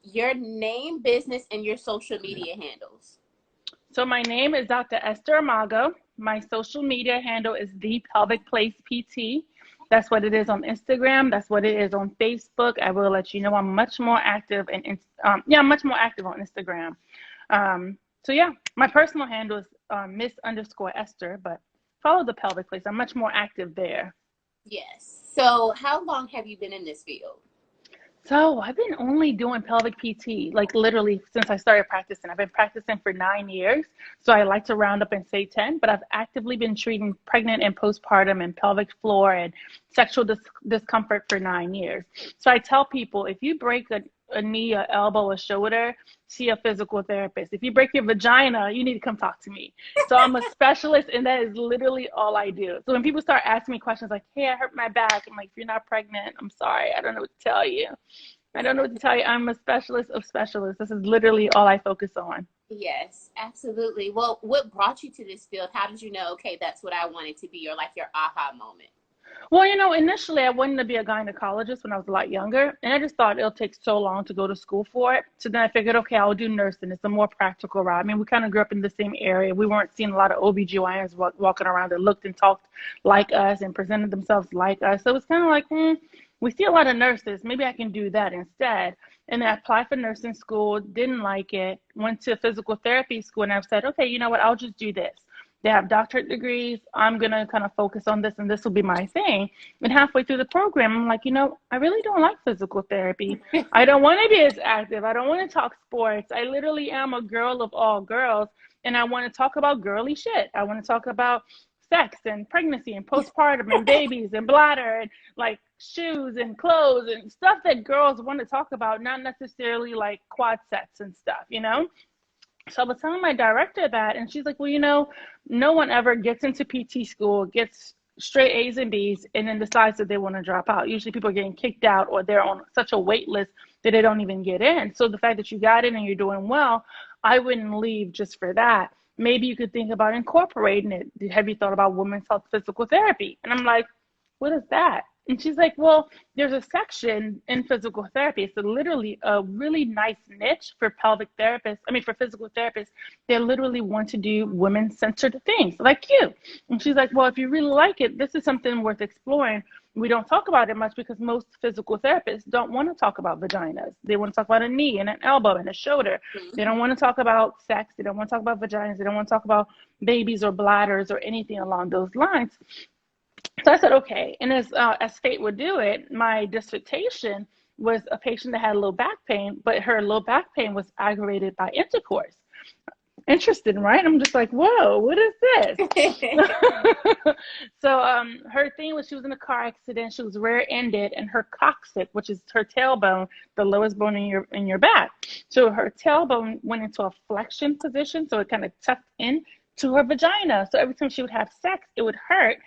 your name, business, and your social media handles. So my name is Dr. Esther Amagoh. My social media handle is The Pelvic Place PT. That's what it is on Instagram. That's what it is on Facebook. I will let you know I'm much more active I'm much more active on Instagram. So yeah, my personal handle is Miss_Esther, but follow The Pelvic Place. I'm much more active there. Yes. So how long have you been in this field? So I've been only doing pelvic PT, like literally since I started practicing. I've been practicing for 9 years. So I like to round up and say 10, but I've actively been treating pregnant and postpartum and pelvic floor and sexual discomfort for 9 years. So I tell people, if you break a knee, a elbow, a shoulder, see a physical therapist. If you break your vagina, you need to come talk to me. So I'm a specialist, and that is literally all I do. So when people start asking me questions like, hey, I hurt my back, I'm like, if you're not pregnant, I'm sorry. I don't know what to tell you. I don't know what to tell you. I'm a specialist of specialists. This is literally all I focus on. Yes, absolutely. Well, what brought you to this field? How did you know, okay, that's what I wanted to be, or like your aha moment? Well, initially I wanted to be a gynecologist when I was a lot younger, and I just thought it'll take so long to go to school for it. So then I figured, okay, I'll do nursing. It's a more practical route. I mean, we kind of grew up in the same area. We weren't seeing a lot of OBGYNs walking around that looked and talked like us and presented themselves like us. So it was kind of like, we see a lot of nurses. Maybe I can do that instead. And then I applied for nursing school, didn't like it, went to physical therapy school, and I said, okay, you know what, I'll just do this. They have doctorate degrees. I'm going to kind of focus on this, and this will be my thing. And halfway through the program, I'm like, I really don't like physical therapy. I don't want to be as active. I don't want to talk sports. I literally am a girl of all girls, and I want to talk about girly shit. I want to talk about sex and pregnancy and postpartum and babies and bladder and like shoes and clothes and stuff that girls want to talk about, not necessarily like quad sets and stuff. So I was telling my director that, and she's like, well, no one ever gets into PT school, gets straight A's and B's, and then decides that they want to drop out. Usually people are getting kicked out, or they're on such a wait list that they don't even get in. So the fact that you got in and you're doing well, I wouldn't leave just for that. Maybe you could think about incorporating it. Have you thought about women's health physical therapy? And I'm like, what is that? And she's like, well, there's a section in physical therapy. It's literally a really nice niche for for physical therapists. They literally want to do women-centered things like you. And she's like, well, if you really like it, this is something worth exploring. We don't talk about it much because most physical therapists don't want to talk about vaginas. They want to talk about a knee and an elbow and a shoulder. They don't want to talk about sex. They don't want to talk about vaginas. They don't want to talk about babies or bladders or anything along those lines. So I said, okay. And as fate would do it, my dissertation was a patient that had low back pain, but her low back pain was aggravated by intercourse. Interesting, right? I'm just like, whoa, what is this? So her thing was, she was in a car accident. She was rear-ended, and her coccyx, which is her tailbone, the lowest bone in your back. So her tailbone went into a flexion position, so it kind of tucked in to her vagina. So every time she would have sex, it would hurt.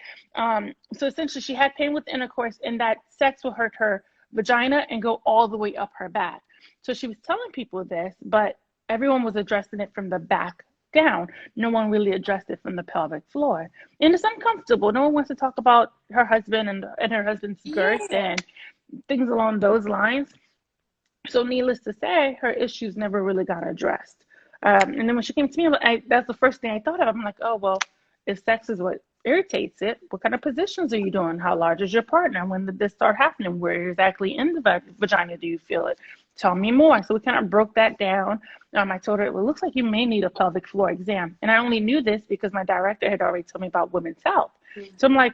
So essentially she had pain with intercourse, and that sex would hurt her vagina and go all the way up her back. So she was telling people this, but everyone was addressing it from the back down. No one really addressed it from the pelvic floor. And it's uncomfortable. No one wants to talk about her husband and her husband's girth and things along those lines. So needless to say, her issues never really got addressed. And then when she came to me, that's the first thing I thought of. I'm like, oh, well, if sex is what irritates it, what kind of positions are you doing? How large is your partner? When did this start happening? Where exactly in the vagina do you feel it? Tell me more. So we kind of broke that down. I told her, well, it looks like you may need a pelvic floor exam. And I only knew this because my director had already told me about women's health. So I'm like,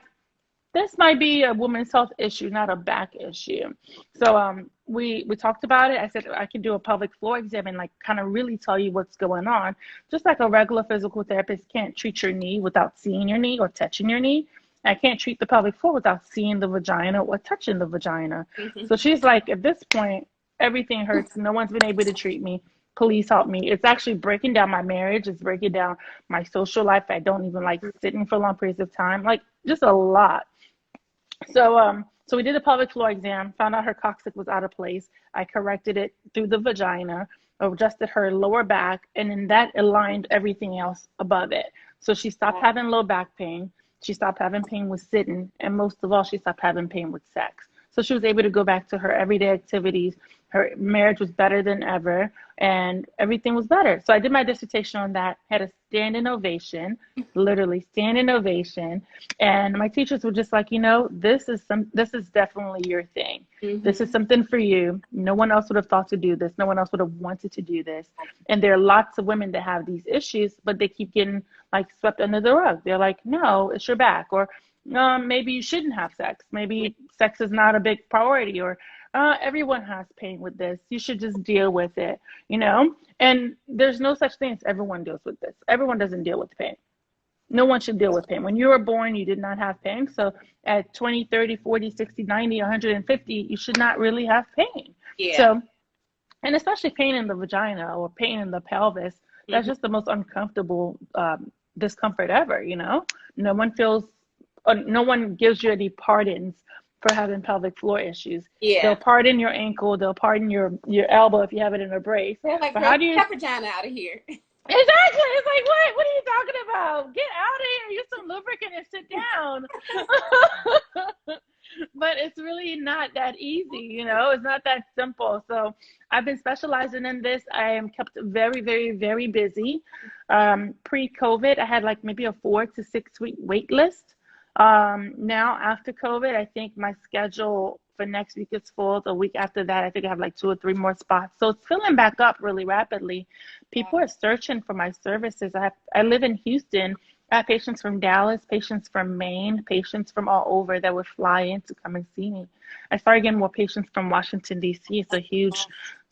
this might be a women's health issue, not a back issue. So we talked about it. I said, I can do a pelvic floor exam and like kind of really tell you what's going on. Just like a regular physical therapist can't treat your knee without seeing your knee or touching your knee. I can't treat the pelvic floor without seeing the vagina or touching the vagina. So she's like, at this point, everything hurts. No one's been able to treat me. Please help me. It's actually breaking down my marriage. It's breaking down my social life. I don't even like sitting for long periods of time. Like just a lot. So we did a pelvic floor exam, found out her coccyx was out of place. I corrected it through the vagina, adjusted her lower back, and then that aligned everything else above it. So she stopped having low back pain. She stopped having pain with sitting, and most of all, she stopped having pain with sex. So she was able to go back to her everyday activities. Her marriage was better than ever, and everything was better. So I did my dissertation on that, had a standing ovation, literally standing ovation. And my teachers were just like, this is definitely your thing. This is something for you. No one else would have thought to do this. No one else would have wanted to do this. And there are lots of women that have these issues, but they keep getting like swept under the rug. They're like, no, it's your back. Or maybe you shouldn't have sex. Maybe sex is not a big priority. Or everyone has pain with this. You should just deal with it, And there's no such thing as everyone deals with this. Everyone doesn't deal with pain. No one should deal with pain. When you were born, you did not have pain. So at 20, 30, 40, 60, 90, 150, you should not really have pain. Yeah. So, and especially pain in the vagina or pain in the pelvis, that's just the most uncomfortable discomfort ever, No one gives you any pardons for having pelvic floor issues. Yeah. They'll pardon your ankle, they'll pardon your elbow if you have it in a brace. They're like, how do you get vagina out of here? Exactly. It's like, what are you talking about? Get out of here, use some lubricant and sit down. But it's really not that easy, it's not that simple. So I've been specializing in this. I am kept very, very, very busy. Pre-COVID, I had like maybe a 4 to 6 week wait list. Now after COVID, I think my schedule for next week is full. The week after that, I think I have like 2 or 3 more spots. So it's filling back up really rapidly. People are searching for my services. I live in Houston. I have patients from Dallas, patients from Maine, patients from all over that would fly in to come and see me. I started getting more patients from Washington, D.C. It's a huge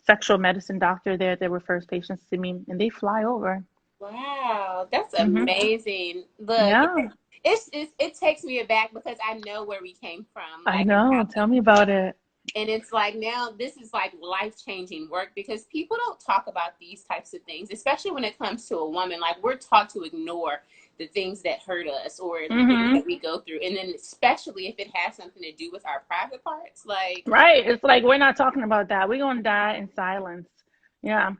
sexual medicine doctor there that refers patients to me, and they fly over. Wow, that's amazing. Look, yeah. It takes me aback because I know where we came from. I know. Tell me about it. And it's like now this is like life-changing work because people don't talk about these types of things, especially when it comes to a woman. Like we're taught to ignore the things that hurt us or the things that we go through. And then especially if it has something to do with our private parts, like. Right. It's like, we're not talking about that. We're going to die in silence. Yeah.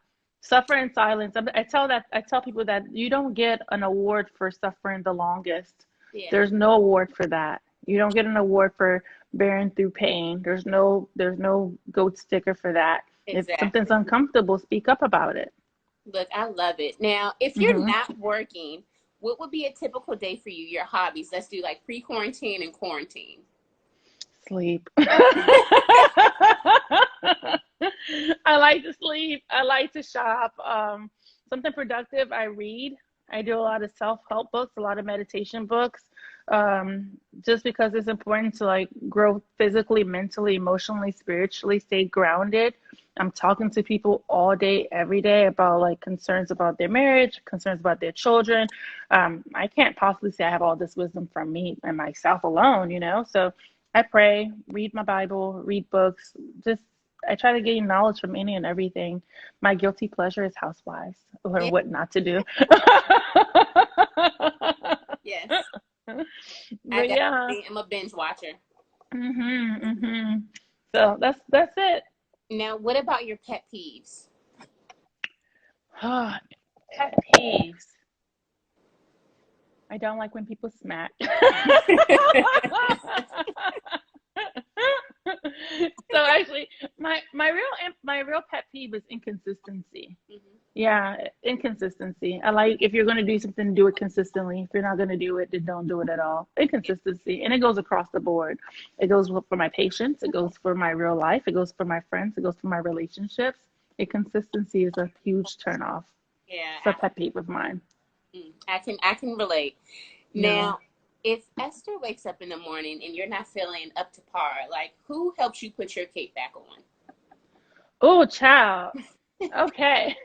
Suffer in silence. I tell people that you don't get an award for suffering the longest. Yeah. There's no award for that. You don't get an award for bearing through pain. There's no goat sticker for that. Exactly. If something's uncomfortable, speak up about it. Look, I love it. Now, if you're not working, what would be a typical day for you, your hobbies? Let's do like pre-quarantine and quarantine. Sleep. I like to sleep. I like to shop. Something productive, I read. I do a lot of self-help books, a lot of meditation books, just because it's important to like grow physically, mentally, emotionally, spiritually, stay grounded. I'm talking to people all day, every day about like concerns about their marriage, concerns about their children. I can't possibly say I have all this wisdom from me and myself alone, So I pray, read my Bible, read books, I try to gain knowledge from any and everything. My guilty pleasure is housewives or what not to do. Yes. But I'm a binge watcher. So that's it. Now, what about your pet peeves? Pet peeves. I don't like when people smack. So actually, my real pet peeve is inconsistency. Yeah, inconsistency. I like if you're going to do something, do it consistently. If you're not going to do it, then don't do it at all. Inconsistency, and it goes across the board. It goes for my patients. It goes for my real life. It goes for my friends. It goes for my relationships. Inconsistency is a huge turnoff. Yeah, it's a pet peeve of mine. I can relate. Now, if Esther wakes up in the morning and you're not feeling up to par, like who helps you put your cape back on? Oh, child. Okay.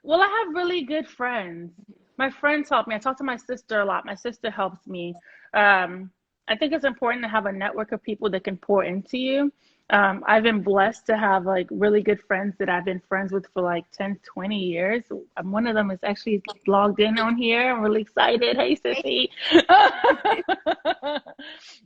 Well, I have really good friends. My friends help me. I talk to my sister a lot. My sister helps me. I think it's important to have a network of people that can pour into you. I've been blessed to have like really good friends that I've been friends with for like 10, 20 years. One of them is actually logged in on here. I'm really excited. Hey, Sissy.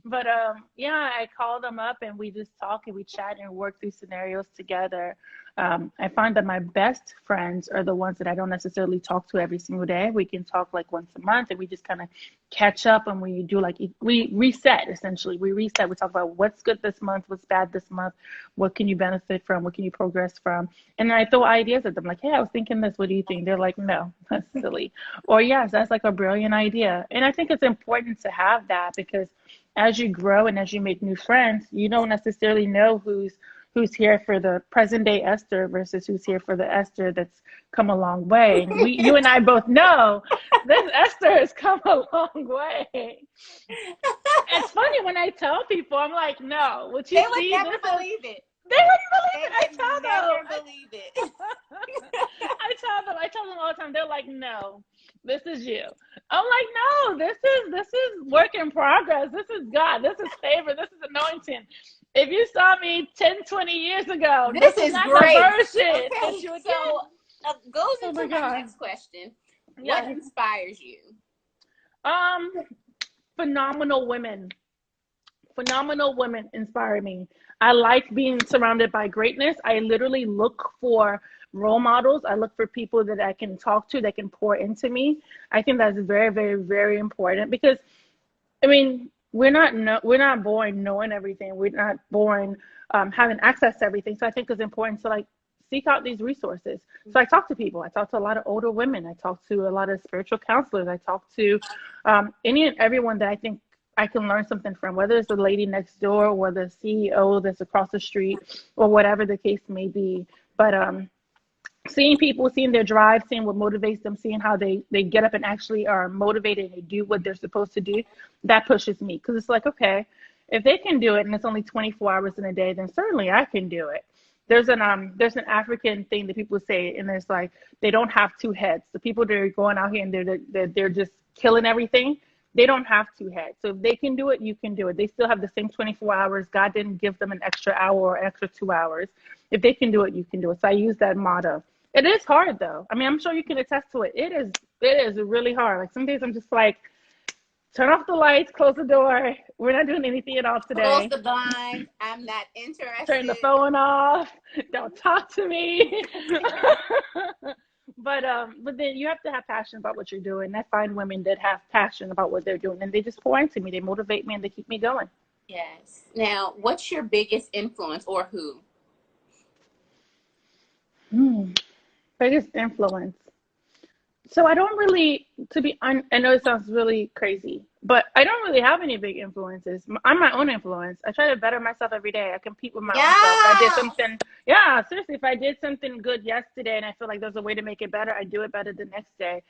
But I call them up and we just talk and we chat and work through scenarios together. I find that my best friends are the ones that I don't necessarily talk to every single day. We can talk like once a month, and we just kind of catch up, and we do like, we reset essentially. We reset. We talk about what's good this month, what's bad this month, what can you benefit from, what can you progress from. And then I throw ideas at them like, hey, I was thinking this, what do you think? They're like, no, that's silly. Or yes, that's like a brilliant idea. And I think it's important to have that, because as you grow and as you make new friends, you don't necessarily know who's here for the present day Esther versus who's here for the Esther that's come a long way. And you and I both know this Esther has come a long way. It's funny when I tell people, I'm like, no, what you see, they would never believe it. They wouldn't believe it. I tell them. Never believe it. I tell them all the time. They're like, no, this is you. I'm like, no, this is work in progress. This is God. This is favor. This is anointing. If you saw me 10, 20 years ago, this is not great. The version. Okay, so goes into my next question. Yeah. What inspires you? Phenomenal women. Phenomenal women inspire me. I like being surrounded by greatness. I literally look for role models. I look for people that I can talk to, that can pour into me. I think that's very, very, very important, because, I mean, we're not born knowing everything. We're not born having access to everything. So I think it's important to like seek out these resources. So I talk to people. I talk to a lot of older women. I talk to a lot of spiritual counselors. I talk to any and everyone that I think I can learn something from, whether it's the lady next door or the CEO that's across the street or whatever the case may be. But seeing people, seeing their drive, seeing what motivates them, seeing how they get up and actually are motivated and they do what they're supposed to do, that pushes me. Because it's like, okay, if they can do it and it's only 24 hours in a day, then certainly I can do it. There's an African thing that people say, and it's like, they don't have two heads. The people that are going out here and they're just killing everything, they don't have two heads. So if they can do it, you can do it. They still have the same 24 hours. God didn't give them an extra hour or extra 2 hours. If they can do it, you can do it. So I use that motto. It is hard though. I mean, I'm sure you can attest to it. It is really hard. Like some days I'm just like, turn off the lights, close the door. We're not doing anything at all today. Close the blind. I'm not interested. Turn the phone off. Don't talk to me. But then you have to have passion about what you're doing. I find women that have passion about what they're doing, and they just pour into me. They motivate me and they keep me going. Yes. Now, what's your biggest influence, or who? Biggest influence. So I don't really, I know it sounds really crazy, but I don't really have any big influences. I'm my own influence. I try to better myself every day. I compete with my own self. I did something, seriously, if I did something good yesterday and I feel like there's a way to make it better, I do it better the next day.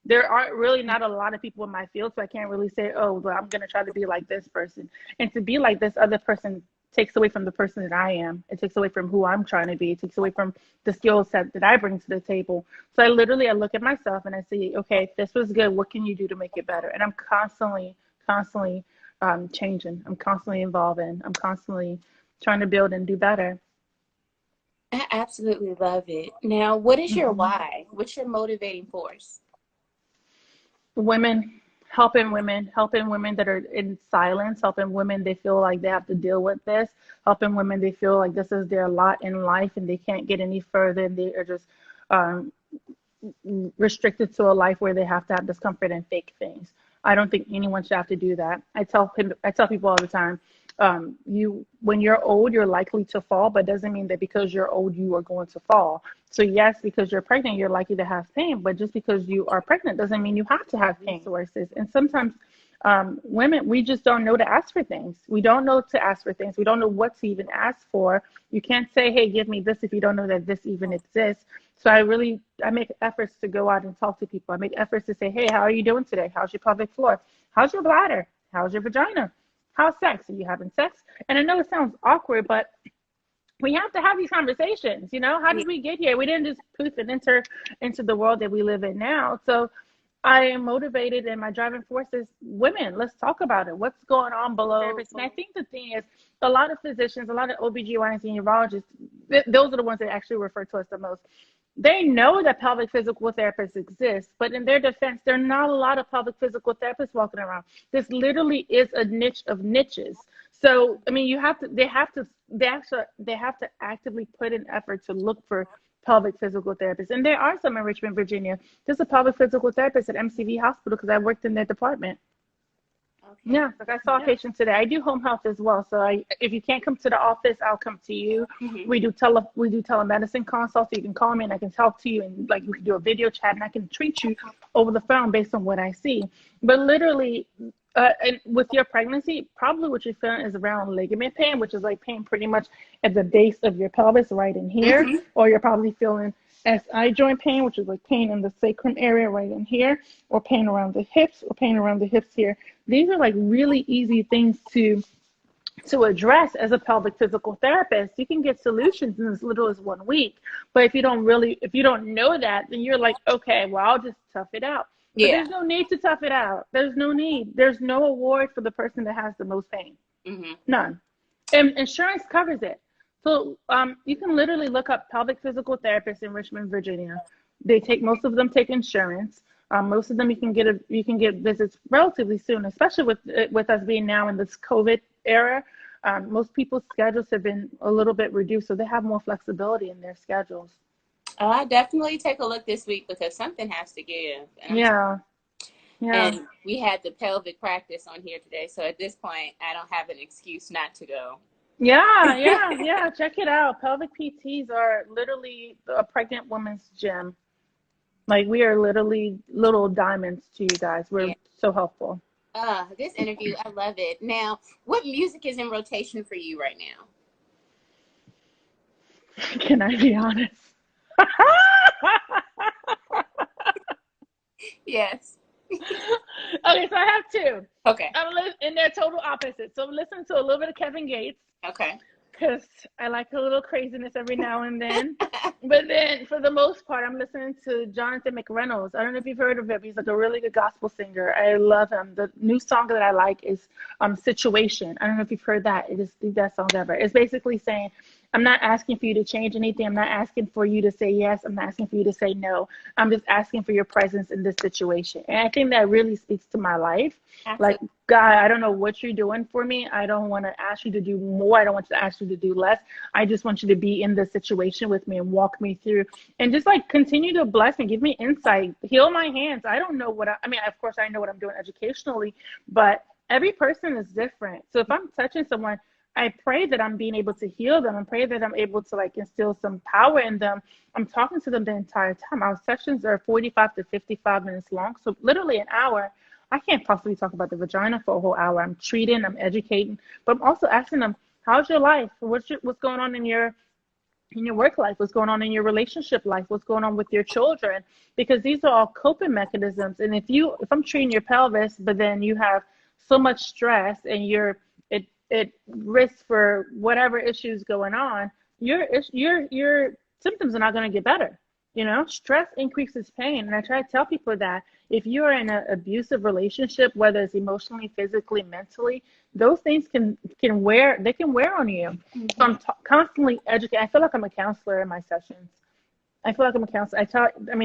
There are really not a lot of people in my field, so I can't really say, oh, well, I'm going to try to be like this person. And to be like this other person takes away from the person that I am. It takes away from who I'm trying to be. It takes away from the skill set that I bring to the table. So I look at myself and I say, okay, this was good. What can you do to make it better? And I'm constantly changing. I'm constantly evolving. I'm constantly trying to build and do better. I absolutely love it. Now, what is your why? What's your motivating force? Women. Helping women that are in silence, helping women they feel like they have to deal with this, helping women they feel like this is their lot in life and they can't get any further and they are just restricted to a life where they have to have discomfort and fake things. I don't think anyone should have to do that. I tell people all the time, when you're old, you're likely to fall, but doesn't mean that because you're old, you are going to fall. So yes, because you're pregnant, you're likely to have pain, but just because you are pregnant doesn't mean you have to have pain sources. And sometimes women, we just don't know to ask for things. We don't know to ask for things. We don't know what to even ask for. You can't say, hey, give me this if you don't know that this even exists. So I make efforts to go out and talk to people. I make efforts to say, hey, how are you doing today? How's your pelvic floor? How's your bladder? How's your vagina? How's sex? Are you having sex? And I know it sounds awkward, but we have to have these conversations. You know, how did we get here? We didn't just poof and enter into the world that we live in now. So I am motivated, and my driving force is women. Let's talk about it. What's going on below? And I think the thing is, a lot of physicians, a lot of OBGYNs and urologists, those are the ones that actually refer to us the most. They know that pelvic physical therapists exist, but in their defense, there are not a lot of pelvic physical therapists walking around. This literally is a niche of niches. So, I mean, they have to actively put in effort to look for pelvic physical therapists. And there are some in Richmond, Virginia. There's a pelvic physical therapist at MCV Hospital because I worked in their department. Okay. Yeah, like I saw a patient today. I do home health as well. So if you can't come to the office, I'll come to you. Mm-hmm. We do telemedicine consults. So you can call me and I can talk to you, and like we can do a video chat and I can treat you over the phone based on what I see. But literally, and with your pregnancy, probably what you're feeling is around ligament pain, which is like pain pretty much at the base of your pelvis, right in here, Mm-hmm. or you're probably feeling SI joint pain, which is like pain in the sacrum area right in here, or pain around the hips, or pain around the hips here. These are like really easy things to address as a pelvic physical therapist. You can get solutions in as little as 1 week. But if you don't know that, then you're like, okay, well, I'll just tough it out. But Yeah. there's no need to tough it out. There's no need. There's no award for the person that has the most pain. Mm-hmm. None. And insurance covers it. So you can literally look up pelvic physical therapists in Richmond, Virginia. Most of them take insurance. Most of them you can get visits relatively soon, especially with us being now in this COVID era. Most people's schedules have been a little bit reduced, so they have more flexibility in their schedules. Oh, I definitely take a look this week because something has to give. Yeah. And we had the pelvic practice on here today, so at this point, I don't have an excuse not to go. Yeah. Check it out. Pelvic PTs are literally a pregnant woman's gym. Like, we are literally little diamonds to you guys. We're so helpful. This interview, I love it. Now, what music is in rotation for you right now? Can I be honest? Yes. Okay, so I have two. Okay. And they're total opposites. So I'm listening to a little bit of Kevin Gates. Okay. Because I like a little craziness every now and then. But then, for the most part, I'm listening to Jonathan McReynolds. I don't know if you've heard of him. He's like a really good gospel singer. I love him. The new song that I like is Situation. I don't know if you've heard that. It is the best song ever. It's basically saying, I'm not asking for you to change anything. I'm not asking for you to say yes. I'm not asking for you to say no. I'm just asking for your presence in this situation. And I think that really speaks to my life. Absolutely. Like, God, I don't know what you're doing for me. I don't want to ask you to do more. I don't want to ask you to do less. I just want you to be in this situation with me and walk me through and just like continue to bless me, give me insight, heal my hands. I don't know I mean, of course I know what I'm doing educationally, but every person is different. So if I'm touching someone, I pray that I'm being able to heal them. I pray that I'm able to like instill some power in them. I'm talking to them the entire time. Our sessions are 45 to 55 minutes long. So literally an hour. I can't possibly talk about the vagina for a whole hour. I'm treating, I'm educating, but I'm also asking them, how's your life? What's going on in your work life? What's going on in your relationship life? What's going on with your children? Because these are all coping mechanisms. And if I'm treating your pelvis, but then you have so much stress and it risks for whatever issues going on, your symptoms are not going to get better. Stress increases pain. And I try to tell people that if you're in an abusive relationship, whether it's emotionally, physically, mentally, those things can wear on you. Mm-hmm. So I'm constantly educating. I feel like I'm a counselor in my sessions. I feel like I'm a counselor.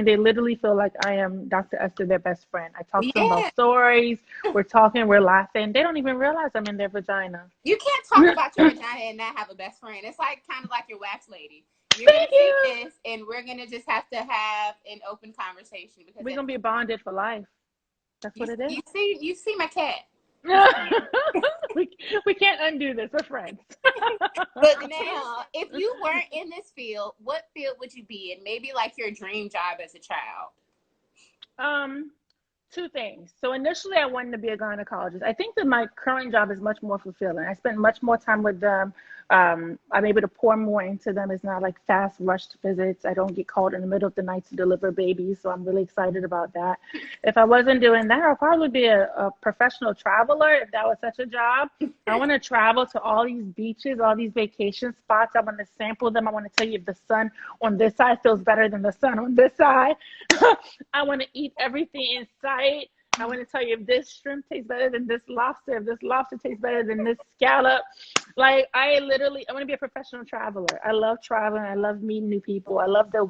They literally feel like I am Dr. Esther, their best friend. I talk to them about stories. We're talking, we're laughing. They don't even realize I'm in their vagina. You can't talk about your vagina and not have a best friend. It's like kind of like your wax lady. You're going to take this, and we're going to just have to have an open conversation. Because we're going to be bonded for life. That's what it is. You see my cat. we can't undo this. We're friends. But now, if you weren't in this field, what field would you be in? Maybe like your dream job as a child. Two things. So initially I wanted to be a gynecologist. I think that my current job is much more fulfilling. I spend much more time with them. I'm able to pour more into them. It's not like fast rushed visits. I don't get called in the middle of the night to deliver babies. So I'm really excited about that. If I wasn't doing that, I'll probably be a professional traveler if that was such a job. I want to travel to all these beaches, all these vacation spots. I want to sample them. I want to tell you if the sun on this side feels better than the sun on this side. I want to eat everything in sight. I want to tell you if this shrimp tastes better than this lobster, if this lobster tastes better than this scallop. Like I want to be a professional traveler. I love traveling. I love meeting new people. I love the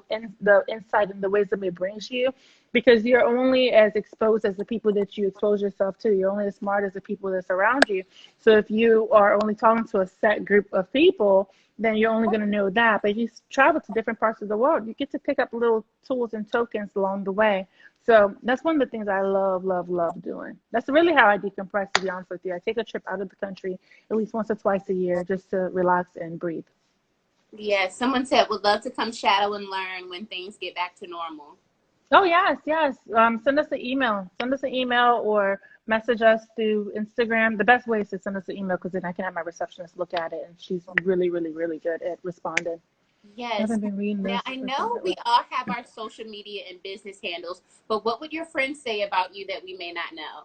insight and the wisdom it brings you, because you're only as exposed as the people that you expose yourself to. You're only as smart as the people that surround you. So if you are only talking to a set group of people, then you're only going to know that. But if you travel to different parts of the world, you get to pick up little tools and tokens along the way. So that's one of the things I love, love, love doing. That's really how I decompress, to be honest with you. I take a trip out of the country at least once or twice a year just to relax and breathe. Yes, someone said would love to come shadow and learn when things get back to normal. Oh, yes, yes. Send us an email. Send us an email or message us through Instagram. The best way is to send us an email, because then I can have my receptionist look at it, and she's really, really, really good at responding. Yes. I haven't been reading this. Now, I know we all have our social media and business handles, but what would your friends say about you that we may not know?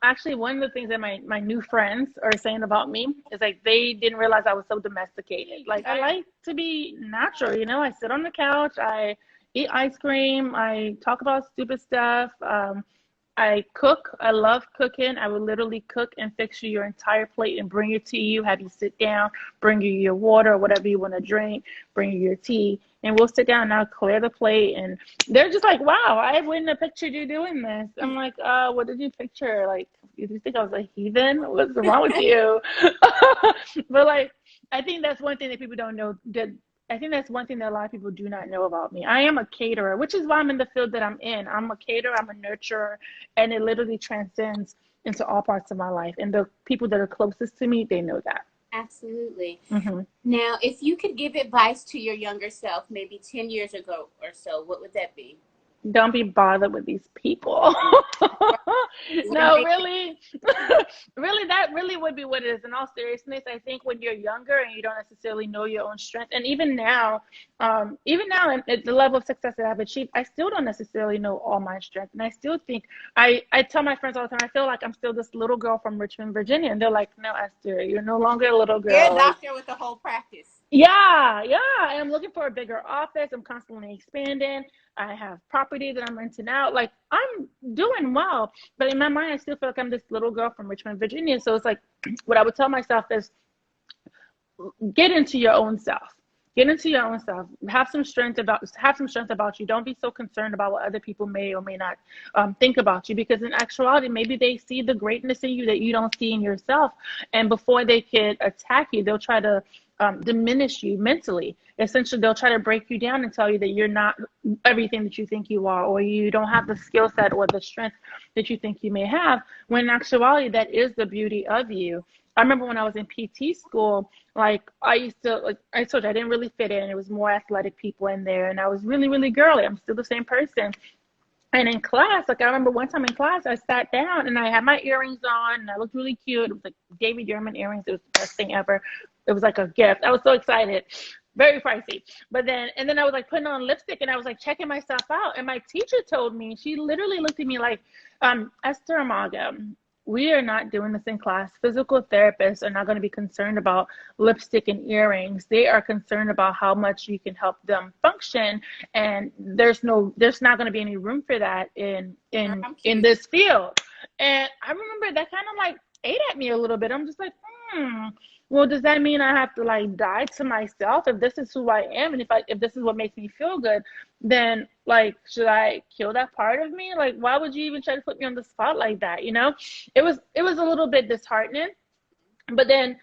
Actually, one of the things that my new friends are saying about me is like they didn't realize I was so domesticated. Like I like to be natural, you know. I sit on the couch, I eat ice cream, I talk about stupid stuff. I cook. I love cooking. I would literally cook and fix you your entire plate and bring it to you, have you sit down, bring you your water or whatever you want to drink, bring you your tea, and we'll sit down and I'll clear the plate. And they're just like, wow, I wouldn't have pictured you doing this. I'm like, what did you picture? Like, did you think I was a heathen? What's wrong with you? But like, I think that's one thing that people don't know, that I think that's one thing that a lot of people do not know about me. I am a caterer, which is why I'm in the field that I'm in. I'm a caterer, I'm a nurturer, and it literally transcends into all parts of my life. And the people that are closest to me, they know that. Absolutely. Mm-hmm. Now, if you could give advice to your younger self, maybe 10 years ago or so, what would that be? Don't be bothered with these people. No, really, really, that really would be what it is. In all seriousness, I think when you're younger and you don't necessarily know your own strength, and even now at the level of success that I've achieved, I still don't necessarily know all my strength. And I still think, I tell my friends all the time, I feel like I'm still this little girl from Richmond, Virginia. And they're like, no, Esther, you're no longer a little girl. You're a doctor with the whole practice. Yeah. I'm looking for a bigger office. I'm constantly expanding. I have property that I'm renting out. Like, I'm doing well. But in my mind, I still feel like I'm this little girl from Richmond, Virginia. So it's like, what I would tell myself is, get into your own self. Get into your own self. Have some strength about you. Don't be so concerned about what other people may or may not think about you, because in actuality, maybe they see the greatness in you that you don't see in yourself. And before they can attack you, they'll try to diminish you mentally. Essentially, they'll try to break you down and tell you that you're not everything that you think you are, or you don't have the skill set or the strength that you think you may have, when in actuality, that is the beauty of you. I remember when I was in PT school, like I told you, I didn't really fit in. It was more athletic people in there, and I was really, really girly. I'm still the same person. And in class, like I remember one time in class, I sat down and I had my earrings on and I looked really cute. It was like David Yurman earrings. It was the best thing ever. It was like a gift. I was so excited. Very pricey. But then I was like putting on lipstick and I was like checking myself out. And my teacher told me, she literally looked at me like, Esther Amagoh, we are not doing this in class. Physical therapists are not going to be concerned about lipstick and earrings. They are concerned about how much you can help them function. And there's not going to be any room for that in this field. And I remember that kind of like ate at me a little bit. I'm just like, well, does that mean I have to like die to myself? If this is who I am, and if this is what makes me feel good, then like, should I kill that part of me? Like, why would you even try to put me on the spot like that? You know, it was a little bit disheartening. But then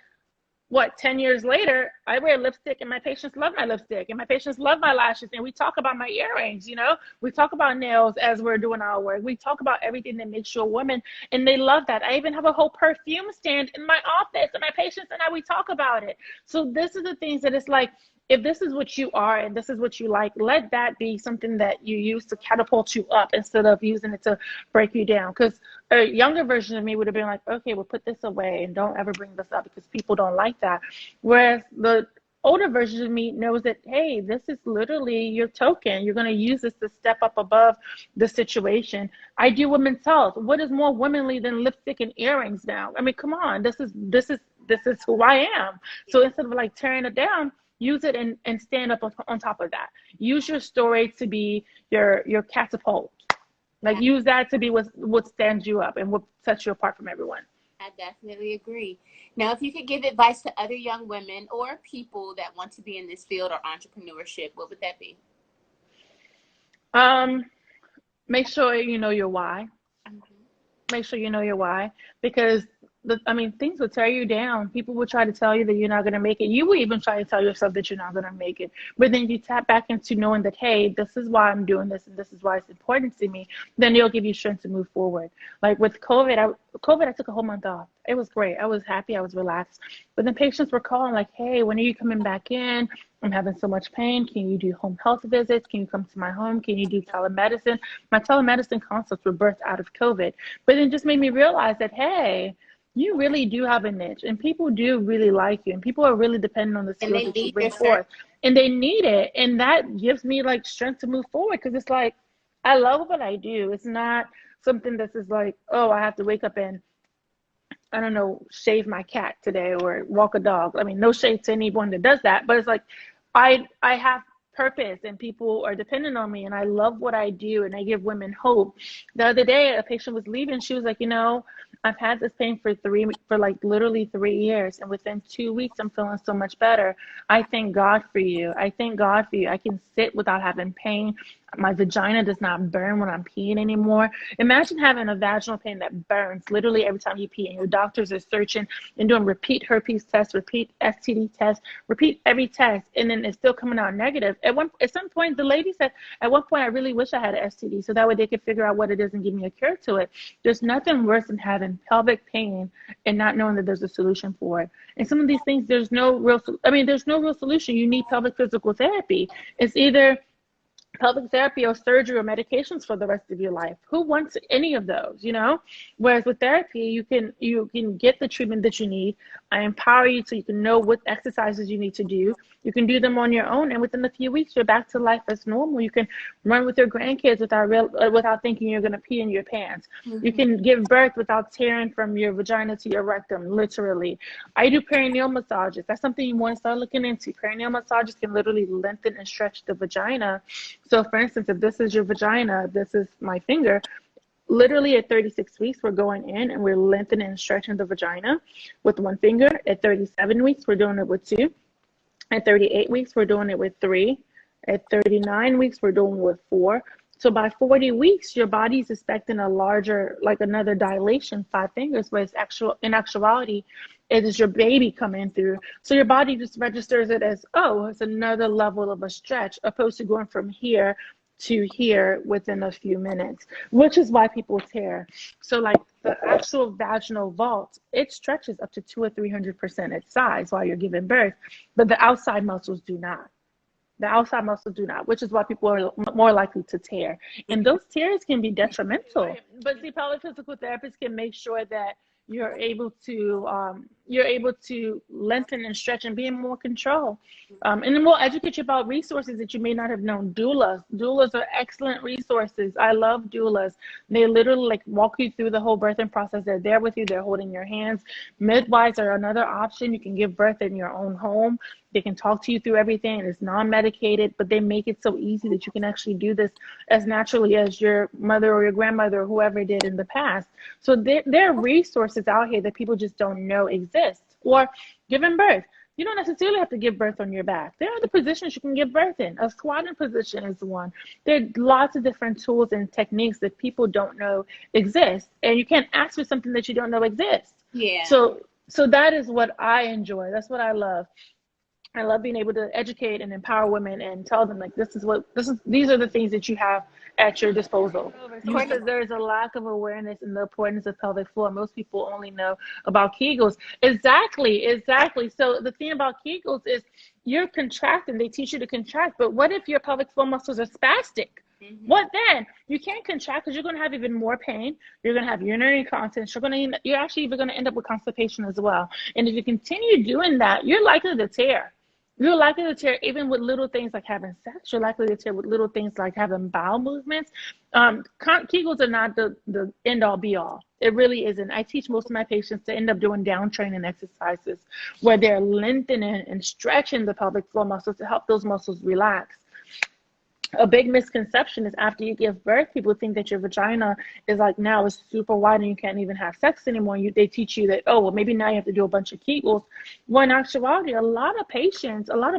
10 years later, I wear lipstick and my patients love my lipstick and my patients love my lashes. And we talk about my earrings, you know, we talk about nails as we're doing our work. We talk about everything that makes you a woman, and they love that. I even have a whole perfume stand in my office, and my patients and we talk about it. So this is the things that it's like, if this is what you are and this is what you like, let that be something that you use to catapult you up instead of using it to break you down. Because a younger version of me would have been like, okay, well, put this away and don't ever bring this up because people don't like that. Whereas the older version of me knows that, hey, this is literally your token. You're going to use this to step up above the situation. I do women's health. What is more womanly than lipstick and earrings now? I mean, come on, this is who I am. So instead of like tearing it down, use it and stand up on top of that. Use your story to be your catapult. Like, use that to be what stands you up and what sets you apart from everyone. I definitely agree. Now, if you could give advice to other young women or people that want to be in this field or entrepreneurship, what would that be? Um, Make sure you know your why. Mhm. Make sure you know your why, because things will tear you down. People will try to tell you that you're not going to make it. You will even try to tell yourself that you're not going to make it. But then you tap back into knowing that, hey, this is why I'm doing this and this is why it's important to me. Then it'll give you strength to move forward. Like with COVID, I took a whole month off. It was great. I was happy. I was relaxed. But then patients were calling like, hey, when are you coming back in? I'm having so much pain. Can you do home health visits? Can you come to my home? Can you do telemedicine? My telemedicine consults were birthed out of COVID. But it just made me realize that, hey, you really do have a niche and people do really like you and people are really dependent on the And skills they that you need your bring service. forth and they need it. And that gives me like strength to move forward because it's like, I love what I do. It's not something that's just like, oh, I have to wake up and I don't know, shave my cat today or walk a dog. I mean, no shade to anyone that does that, but it's like I have purpose and people are dependent on me and I love what I do and I give women hope. The other day a patient was leaving, she was like, I've had this pain for like literally 3 years and within 2 weeks I'm feeling so much better. I thank God for you. I thank God for you. I can sit without having pain. My vagina does not burn when I'm peeing anymore. Imagine having a vaginal pain that burns literally every time you pee and your doctors are searching and doing repeat herpes tests, repeat STD tests, repeat every test, and then it's still coming out negative. At some point, the lady said, at one point, I really wish I had an STD so that way they could figure out what it is and give me a cure to it. There's nothing worse than having pelvic pain and not knowing that there's a solution for it. And some of these things, there's no real solution. You need pelvic physical therapy. It's either pelvic therapy or surgery or medications for the rest of your life. Who wants any of those? Whereas with therapy, you can get the treatment that you need. I empower you so you can know what exercises you need to do. You can do them on your own, and within a few weeks, you're back to life as normal. You can run with your grandkids without thinking you're going to pee in your pants. You Mhm. can give birth without tearing from your vagina to your rectum, literally. I do perineal massages. That's something you want to start looking into. Perineal massages can literally lengthen and stretch the vagina. So for instance, if this is your vagina, this is my finger, literally at 36 weeks, we're going in and we're lengthening and stretching the vagina with one finger. At 37 weeks, we're doing it with two. At 38 weeks, we're doing it with three. At 39 weeks, we're doing it with four. So by 40 weeks, your body's expecting a larger, like another dilation, 5 fingers, but in actuality, it is your baby coming through. So your body just registers it as, oh, it's another level of a stretch, opposed to going from here to here within a few minutes, which is why people tear. So like the actual vaginal vault, it stretches up to 200 or 300% its size while you're giving birth, but the outside muscles do not. The outside muscles do not, which is why people are more likely to tear. And those tears can be detrimental. Right. But see, pelvic physical therapists can make sure that you're able to lengthen and stretch and be in more control. And then we'll educate you about resources that you may not have known. Doulas are excellent resources. I love doulas. They literally like walk you through the whole birthing process. They're there with you. They're holding your hands. Midwives are another option. You can give birth in your own home. They can talk to you through everything. It's non-medicated, but they make it so easy that you can actually do this as naturally as your mother or your grandmother or whoever did in the past. So there are resources out here that people just don't know exist. Or giving birth. You don't necessarily have to give birth on your back. There are other positions you can give birth in. A squatting position is one. There are lots of different tools and techniques that people don't know exist. And you can't ask for something that you don't know exists. Yeah. So that is what I enjoy. That's what I love. I love being able to educate and empower women and tell them like these are the things that you have at your disposal. Because there's a lack of awareness in the importance of pelvic floor. Most people only know about Kegels. Exactly. So the thing about Kegels is you're contracting. They teach you to contract, but what if your pelvic floor muscles are spastic? Mm-hmm. What then? You can't contract because you're going to have even more pain. You're going to have urinary incontinence. You're actually even going to end up with constipation as well. And if you continue doing that, you're likely to tear. You're likely to tear even with little things like having sex. You're likely to tear with little things like having bowel movements. Kegels are not the end all be all. It really isn't. I teach most of my patients to end up doing down training exercises where they're lengthening and stretching the pelvic floor muscles to help those muscles relax. a big misconception is after you give birth, people think that your vagina is like now is super wide and you can't even have sex anymore. They teach you that, oh, well, maybe now you have to do a bunch of Kegels. When in actuality, a lot of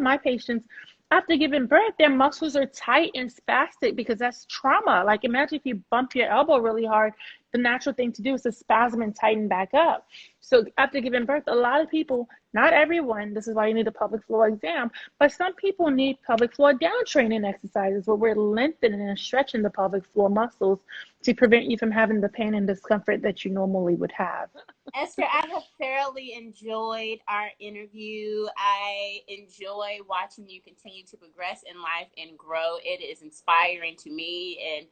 my patients, after giving birth, their muscles are tight and spastic because that's trauma. Like imagine if you bump your elbow really hard, the natural thing to do is to spasm and tighten back up. So after giving birth, a lot of people, not everyone, this is why you need a pelvic floor exam, but some people need pelvic floor down training exercises where we're lengthening and stretching the pelvic floor muscles to prevent you from having the pain and discomfort that you normally would have. Esther, I have thoroughly enjoyed our interview. I enjoy watching you continue to progress in life and grow. It is inspiring to me, and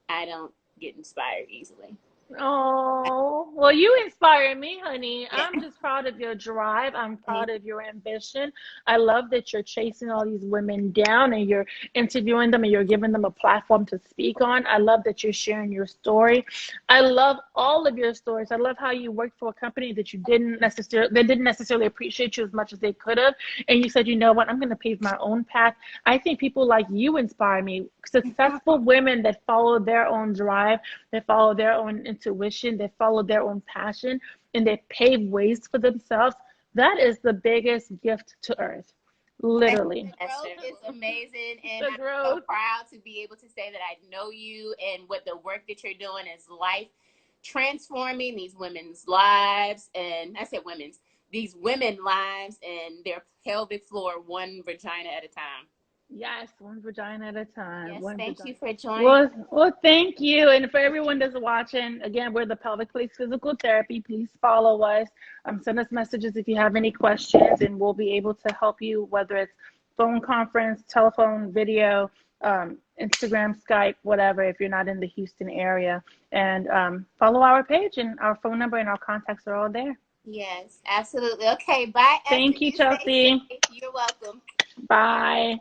I don't get inspired easily. Oh, well, you inspire me, honey. Yeah. I'm just proud of your drive. I'm proud of your ambition. I love that you're chasing all these women down and you're interviewing them and you're giving them a platform to speak on. I love that you're sharing your story. I love all of your stories. I love how you worked for a company that didn't necessarily appreciate you as much as they could have. And you said, you know what, I'm going to pave my own path. I think people like you inspire me. Successful women that follow their own drive, that follow their own intuition, they follow their own passion, and they pave ways for themselves. That is the biggest gift to earth, literally. The growth is amazing, and I'm so proud to be able to say that I know you and what the work that you're doing is life transforming these women's lives. And I said these women lives and their pelvic floor, one vagina at a time. Yes, one vagina at a time. Yes, thank you for joining. Well, thank you. And for everyone that's watching, again, we're the Pelvic Place Physical Therapy. Please follow us. Send us messages if you have any questions, and we'll be able to help you, whether it's phone conference, telephone, video, Instagram, Skype, whatever, if you're not in the Houston area. And follow our page, and our phone number and our contacts are all there. Yes, absolutely. Okay, bye. Thank you, Chelsea. You're welcome. Bye.